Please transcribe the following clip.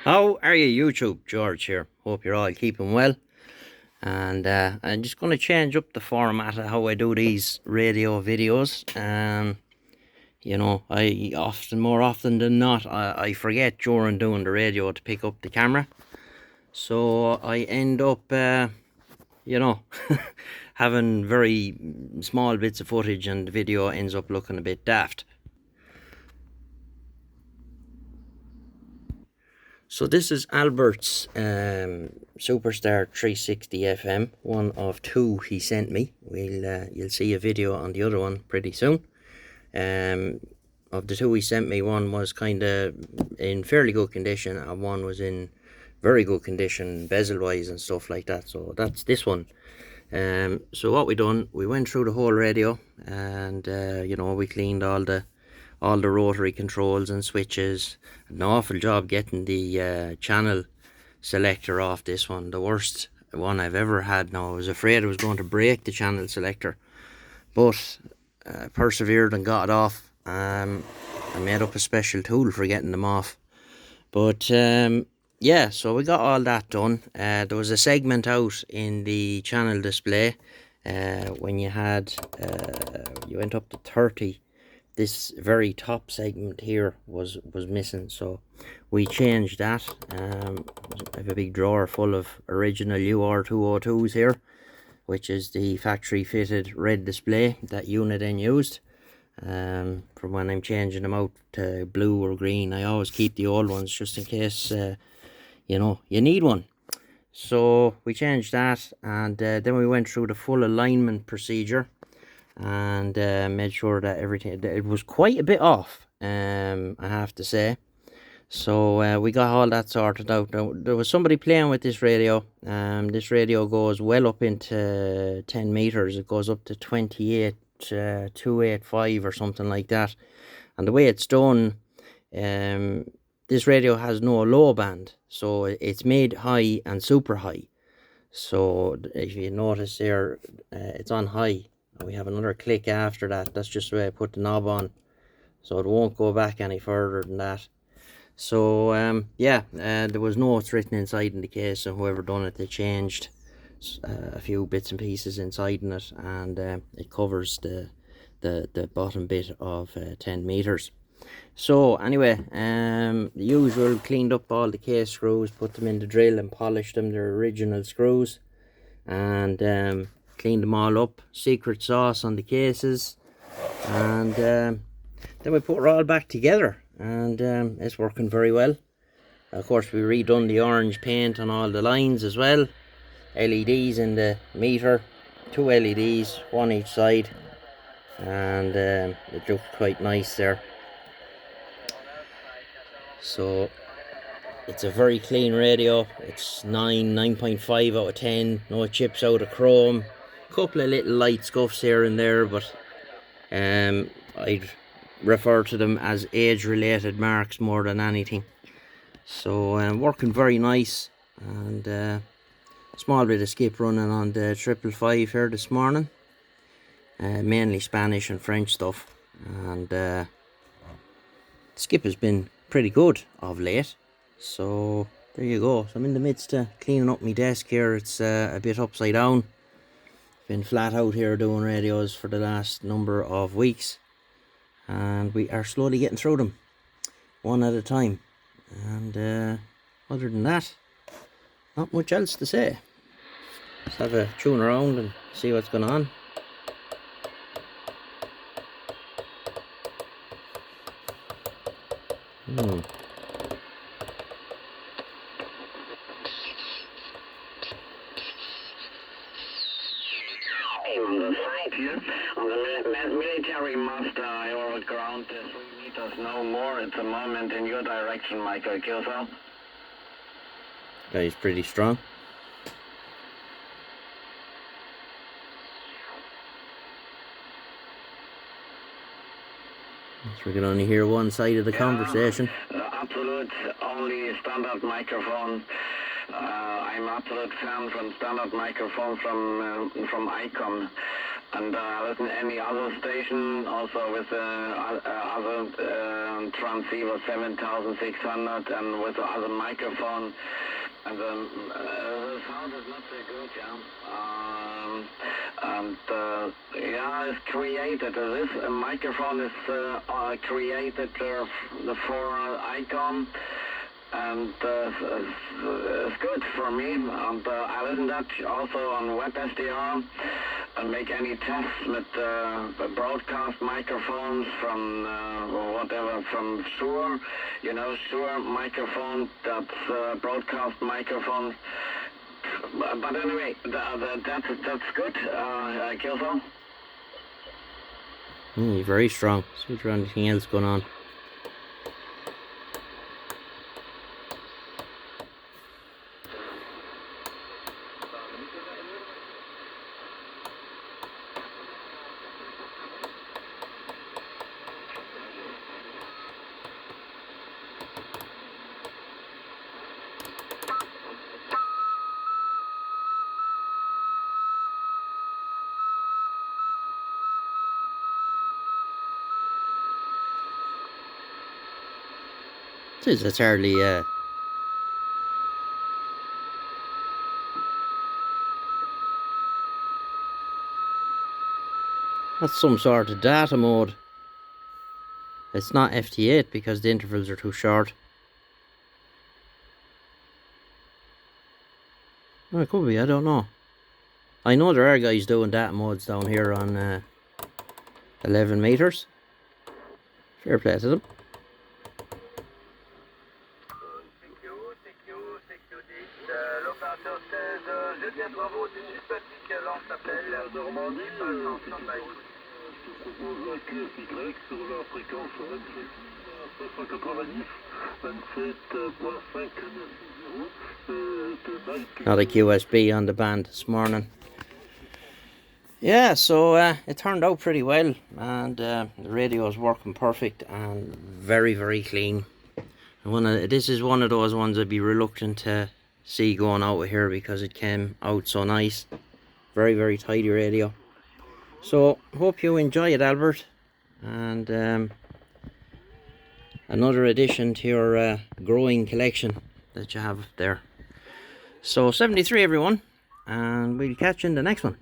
How are you, YouTube? George here. Hope you're all keeping well. And I'm just going to change up the format of how I do these radio videos. More often than not, I forget during doing the radio to pick up the camera. So I end up, having very small bits of footage, and the video ends up looking a bit daft. So this is Albert's Superstar 360 FM, one of two he sent me. You'll see a video on the other one pretty soon. Of the two he sent me, one was kind of in fairly good condition, and one was in very good condition, bezel-wise and stuff like that. So that's this one. So what we done, we went through the whole radio, and we cleaned all the rotary controls and switches. An awful job getting the channel selector off this one, the worst one I've ever had. Now, I was afraid I was going to break the channel selector, but persevered and got it off. I made up a special tool for getting them off, but yeah, so we got all that done. There was a segment out in the channel display when you went up to 30. This very top segment here was missing, so we changed that. I have a big drawer full of original UR202s here, which is the factory fitted red display that unit then used. For when I'm changing them out to blue or green, I always keep the old ones just in case you need one. So we changed that, and then we went through the full alignment procedure and made sure that everything, it was quite a bit off, I have to say. So we got all that sorted out. Now, there was somebody playing with this radio. This radio goes well up into 10 meters. It goes up to 28,285 or something like that. And the way it's done, this radio has no low band, so it's made high and super high. So if you notice there, it's on high. We have another click after that. That's just the way I put the knob on, so it won't go back any further than that. So there was notes written inside in the case, and whoever done it, they changed a few bits and pieces inside in it, and it covers the bottom bit of 10 meters. So anyway, the usual, cleaned up all the case screws, put them in the drill and polished them, they're original screws, and cleaned them all up, secret sauce on the cases, and then we put it all back together, and it's working very well. Of course, we redone the orange paint on all the lines as well. LEDs in the meter, 2 LEDs, one each side, and it looked quite nice there. So it's a very clean radio. It's 9.5 out of 10, no chips out of chrome. Couple of little light scuffs here and there, but I'd refer to them as age-related marks more than anything. So working very nice, and small bit of skip running on the 555 here this morning. Mainly Spanish and French stuff, and skip has been pretty good of late. So there you go. So I'm in the midst of cleaning up my desk here. It's a bit upside down. Been flat out here doing radios for the last number of weeks, and we are slowly getting through them one at a time. And other than that, not much else to say. Let's have a tune around and see what's going on. On the site here, on the military mast, over ground 3 meters, no more at the moment in your direction, Michael Kilsall. Guy's pretty strong. So we can only hear one side of the conversation. Absolute, only standard microphone. I I'm absolute fan from standard microphone from Icom. And listen, any other station also with other transceiver 7600 and with the other microphone. And the sound is not so good, yeah. It's created. This microphone is created for Icom, and it's good for me. And I listen that also on WebSDR and make any tests with broadcast microphones from whatever, from Shure, Shure microphone, that's broadcast microphone. But anyway, that's good, Kelso. Very strong. See if there's anything else going on. It's hardly that's some sort of data mode. It's not FT8 because the intervals are too short. Oh, it could be, I don't know. I know there are guys doing data modes down here on 11 meters. Fair play to them. Not a QSB on the band this morning. Yeah, so it turned out pretty well, and the radio is working perfect and very, very clean. And this is one of those ones I'd be reluctant to see going out of here because it came out so nice. Very, very tidy radio. So hope you enjoy it, Albert, and another addition to your growing collection that you have there. So 73 everyone, and we'll catch you in the next one.